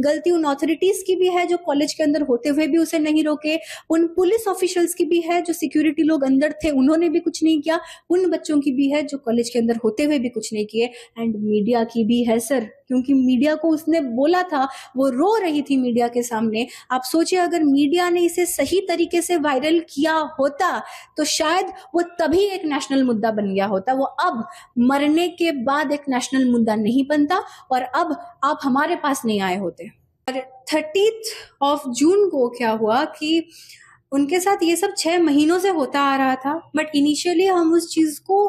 गलती उन ऑथोरिटीज की भी है जो कॉलेज के अंदर होते हुए भी उसे नहीं रोके, उन पुलिस ऑफिशियल्स की भी है जो सिक्योरिटी लोग अंदर थे उन्होंने भी कुछ नहीं किया, उन बच्चों की भी है जो कॉलेज के अंदर होते हुए भी कुछ नहीं किए, एंड मीडिया की भी है सर, क्योंकि मीडिया को उसने बोला था, वो रो रही थी मीडिया के सामने। आप सोचिए अगर मीडिया ने इसे सही तरीके से वायरल किया होता तो शायद वो तभी एक नेशनल मुद्दा बन गया होता, वो अब मरने के बाद एक नेशनल मुद्दा नहीं बनता और अब आप हमारे पास नहीं आए होते। और 30 जून को क्या हुआ कि उनके साथ ये सब 6 महीनों से होता आ रहा था, बट इनिशियली हम उस चीज को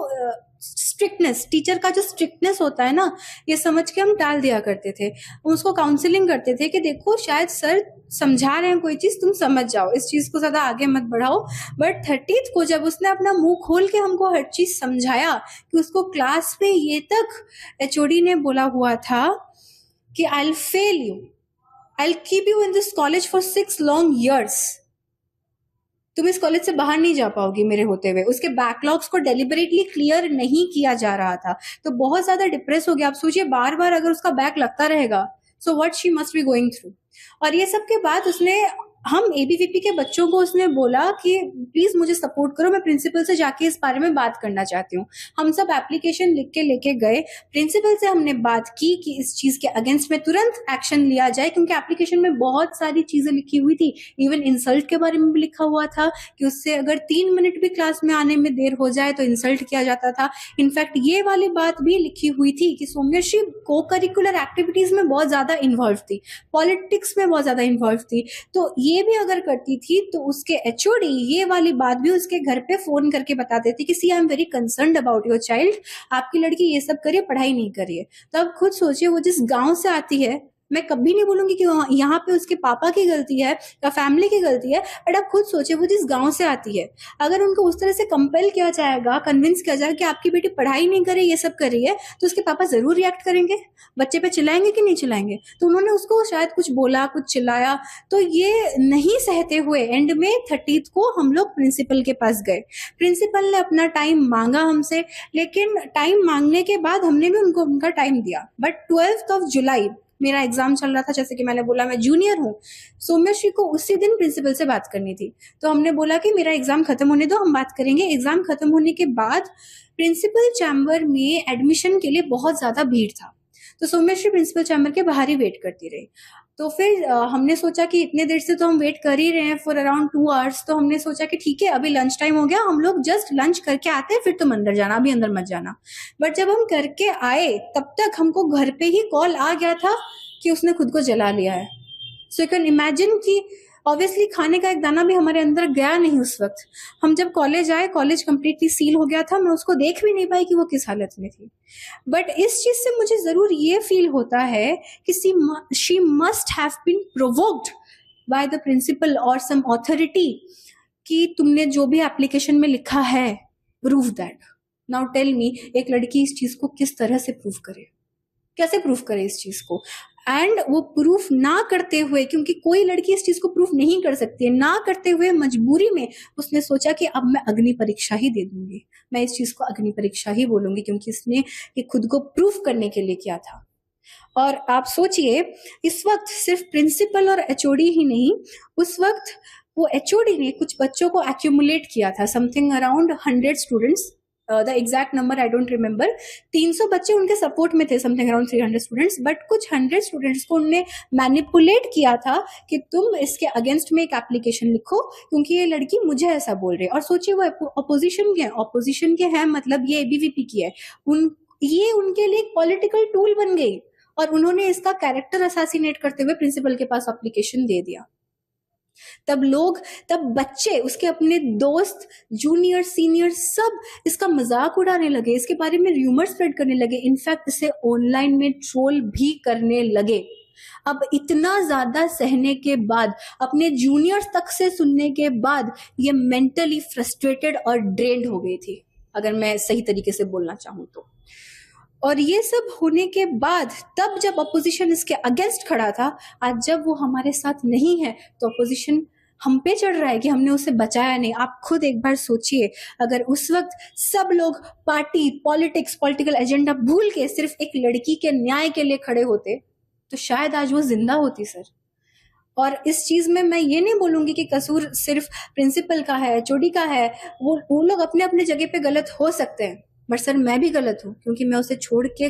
स्ट्रिक्टनेस, टीचर का जो स्ट्रिक्टनेस होता है ना, ये समझ के हम टाल दिया करते थे, उसको काउंसलिंग करते थे कि देखो शायद सर समझा रहे हैं कोई चीज, तुम समझ जाओ, इस चीज को ज्यादा आगे मत बढ़ाओ। बट 30 को जब उसने अपना मुंह खोल के हमको हर चीज समझाया कि उसको क्लास में ये तक एचओडी ने बोला हुआ था कि I will fail you, I will keep you in this college for 6 long years, तुम इस कॉलेज से बाहर नहीं जा पाओगी मेरे होते हुए। उसके बैकलॉग्स को डेलिबरेटली क्लियर नहीं किया जा रहा था, तो बहुत ज्यादा डिप्रेस हो गया। आप सोचिए बार बार अगर उसका बैक लगता रहेगा, so what she must be going through. और ये सब के बाद उसने, हम एबीवीपी के बच्चों को उसने बोला कि प्लीज मुझे सपोर्ट करो, मैं प्रिंसिपल से जाके इस बारे में बात करना चाहती हूँ। हम सब एप्लीकेशन लिख के लेके गए, प्रिंसिपल से हमने बात की कि इस चीज के अगेंस्ट में तुरंत एक्शन लिया जाए, क्योंकि एप्लीकेशन में बहुत सारी चीजें लिखी हुई थी, इवन इंसल्ट के बारे में भी लिखा हुआ था कि उससे अगर 3 मिनट भी क्लास में आने में देर हो जाए तो इंसल्ट किया जाता था। इनफैक्ट ये वाली बात भी लिखी हुई थी कि सौम्यश्री को करिकुलर एक्टिविटीज में बहुत ज्यादा इन्वॉल्व थी, पॉलिटिक्स में बहुत ज्यादा इन्वॉल्व थी, तो ये भी अगर करती थी तो उसके एचओडी ये वाली बात भी उसके घर पे फोन करके बताते थे कि see I am very concerned about your child, आपकी लड़की ये सब करिए, पढ़ाई नहीं करिए। तो अब खुद सोचिए वो जिस गांव से आती है, मैं कभी नहीं बोलूंगी कि यहाँ पे उसके पापा की गलती है या फैमिली की गलती है, बट आप खुद सोचिए वो जिस गांव से आती है, अगर उनको उस तरह से कंपेल किया जाएगा, कन्विंस किया जाएगा कि आपकी बेटी पढ़ाई नहीं करे, ये सब कर रही है, तो उसके पापा जरूर रिएक्ट करेंगे, बच्चे पे चिल्लाएंगे कि नहीं चिल्लाएंगे। तो उन्होंने उसको शायद कुछ बोला, कुछ चिल्लाया, तो ये नहीं सहते हुए एंड में 30 को हम लोग प्रिंसिपल के पास गए। प्रिंसिपल ने अपना टाइम मांगा हमसे, लेकिन टाइम मांगने के बाद हमने भी उनको उनका टाइम दिया। बट 12 जुलाई मेरा एग्जाम चल रहा था, जैसे कि मैंने बोला मैं जूनियर हूँ, सौम्यश्री को उसी दिन प्रिंसिपल से बात करनी थी, तो हमने बोला कि मेरा एग्जाम खत्म होने दो, हम बात करेंगे। एग्जाम खत्म होने के बाद प्रिंसिपल चैम्बर में एडमिशन के लिए बहुत ज्यादा भीड़ था, तो सौम्यश्री प्रिंसिपल चैम्बर के बाहर ही वेट करती रही। तो फिर हमने सोचा कि इतने देर से तो हम वेट कर ही रहे हैं फॉर अराउंड 2 आवर्स, तो हमने सोचा कि ठीक है अभी लंच टाइम हो गया, हम लोग जस्ट लंच करके आते हैं, फिर तुम अंदर जाना, अभी अंदर मत जाना। बट जब हम करके आए तब तक हमको घर पे ही कॉल आ गया था कि उसने खुद को जला लिया है। सो यू कैन इमेजिन कि ऑब्वियसली खाने का एक दाना भी हमारे अंदर गया नहीं उस वक्त। हम जब कॉलेज आए, कॉलेज कंप्लीटली सील हो गया था, मैं उसको देख भी नहीं पाई कि वो किस हालत में थी। बट इस चीज से मुझे जरूर ये फील होता है कि she must have been provoked by the principal और सम ऑथोरिटी कि तुमने जो भी एप्लीकेशन में लिखा है prove that. Now tell me, एक लड़की इस चीज को किस तरह से प्रूव करे, कैसे प्रूफ करे इस चीज को? एंड वो प्रूफ ना करते हुए, क्योंकि कोई लड़की इस चीज को प्रूफ नहीं कर सकती है, ना करते हुए मजबूरी में उसने सोचा कि अब मैं अग्नि परीक्षा ही दे दूंगी, मैं इस चीज को अग्नि परीक्षा ही बोलूंगी, क्योंकि इसने ये खुद को प्रूफ करने के लिए किया था। और आप सोचिए इस वक्त सिर्फ प्रिंसिपल और एचओडी ही नहीं, उस वक्त वो एचओडी ने कुछ बच्चों को एक्यूमुलेट किया था, something around 100 students, the exact number I don't remember. 300 बच्चे उनके सपोर्ट में थे, समथिंग अराउंड 300 स्टूडेंट्स, बट कुछ 100 स्टूडेंट्स को उन्होंने मैनिपुलेट किया था कि तुम इसके अगेंस्ट में एक एप्लीकेशन लिखो क्योंकि ये लड़की मुझे ऐसा बोल रही है। और सोचिए वो अपोजिशन के हैं, अपोजिशन के हैं मतलब ये एबीवीपी की है, ये उनके लिए एक पॉलिटिकल टूल बन गई और उन्होंने इसका कैरेक्टर असैसिनेट करते हुए प्रिंसिपल के पास एप्लीकेशन दे दिया। तब बच्चे, उसके अपने दोस्त, जूनियर सीनियर सब इसका मजाक उड़ाने लगे, इसके बारे में र्यूमर स्प्रेड करने लगे, इनफैक्ट इसे ऑनलाइन में ट्रोल भी करने लगे। अब इतना ज्यादा सहने के बाद, अपने जूनियर्स तक से सुनने के बाद, ये मेंटली फ्रस्ट्रेटेड और ड्रेन्ड हो गई थी, अगर मैं सही तरीके से बोलना चाहूं तो। और ये सब होने के बाद तब जब अपोजिशन इसके अगेंस्ट खड़ा था, आज जब वो हमारे साथ नहीं है तो अपोजिशन हम पे चढ़ रहा है कि हमने उसे बचाया नहीं। आप खुद एक बार सोचिए, अगर उस वक्त सब लोग पार्टी, पॉलिटिक्स, पॉलिटिकल एजेंडा भूल के सिर्फ एक लड़की के न्याय के लिए खड़े होते तो शायद आज वो जिंदा होती सर। और इस चीज में मैं ये नहीं बोलूंगी कि कसूर सिर्फ प्रिंसिपल का है, एचओडी का है। वो लोग अपने अपने जगह पे गलत हो सकते हैं, बट सर मैं भी गलत हूँ, क्योंकि मैं उसे छोड़ के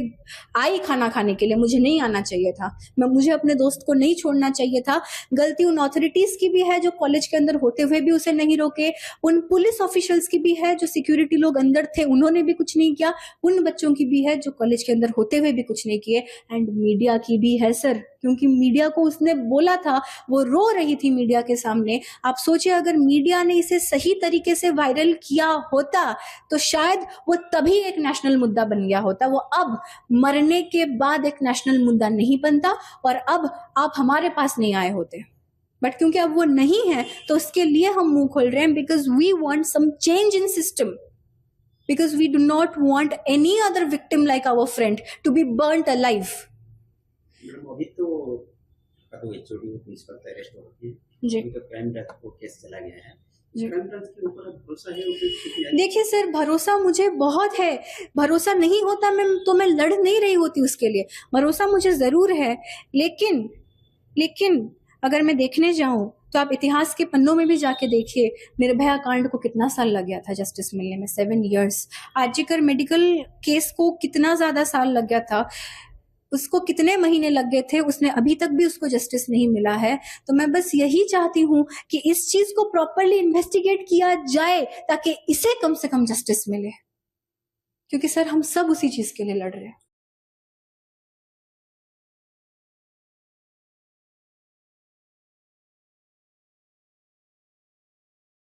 आई खाना खाने के लिए, मुझे नहीं आना चाहिए था। मुझे अपने दोस्त को नहीं छोड़ना चाहिए था। गलती उन ऑथोरिटीज की भी है जो कॉलेज के अंदर होते हुए भी उसे नहीं रोके, उन पुलिस ऑफिशियल्स की भी है जो सिक्योरिटी लोग अंदर थे, उन्होंने भी कुछ नहीं किया, उन बच्चों की भी है जो कॉलेज के अंदर होते हुए भी कुछ नहीं किए, एंड मीडिया की भी है सर, क्योंकि मीडिया को उसने बोला था, वो रो रही थी मीडिया के सामने। आप सोचिए अगर मीडिया ने इसे सही तरीके से वायरल किया होता तो शायद वो तभी एक नेशनल मुद्दा बन गया होता। वो अब मरने के बाद एक नेशनल मुद्दा नहीं बनता और अब आप हमारे पास नहीं आए होते। बट क्योंकि अब वो नहीं है तो उसके लिए हम मुंह खोल रहे हैं, because we want some change in system, because we do not want any other victim like our friend to be burnt alive. अभी तो एचओडी को प्रिंसिपल का अरेस्ट हो गया जी, तो क्राइम ब्रांच को केस चला गया है। जी। क्राइम ब्रांच के ऊपर भरोसा है? देखिए सर, भरोसा मुझे बहुत है। भरोसा नहीं होता मैं लड़ नहीं रही होती उसके लिए। भरोसा मुझे जरूर है, लेकिन अगर मैं देखने जाऊं तो आप इतिहास के पन्नों में भी जाके देखिए, निर्भया कांड को कितना साल लग गया था जस्टिस मिलने में, 7 years। आर्जिकर मेडिकल केस को कितना ज्यादा साल लग गया था, उसको कितने महीने लग गए थे, उसने अभी तक भी उसको जस्टिस नहीं मिला है। तो मैं बस यही चाहती हूँ कि इस चीज को प्रॉपरली इन्वेस्टिगेट किया जाए ताकि इसे कम से कम जस्टिस मिले, क्योंकि सर हम सब उसी चीज के लिए लड़ रहे हैं।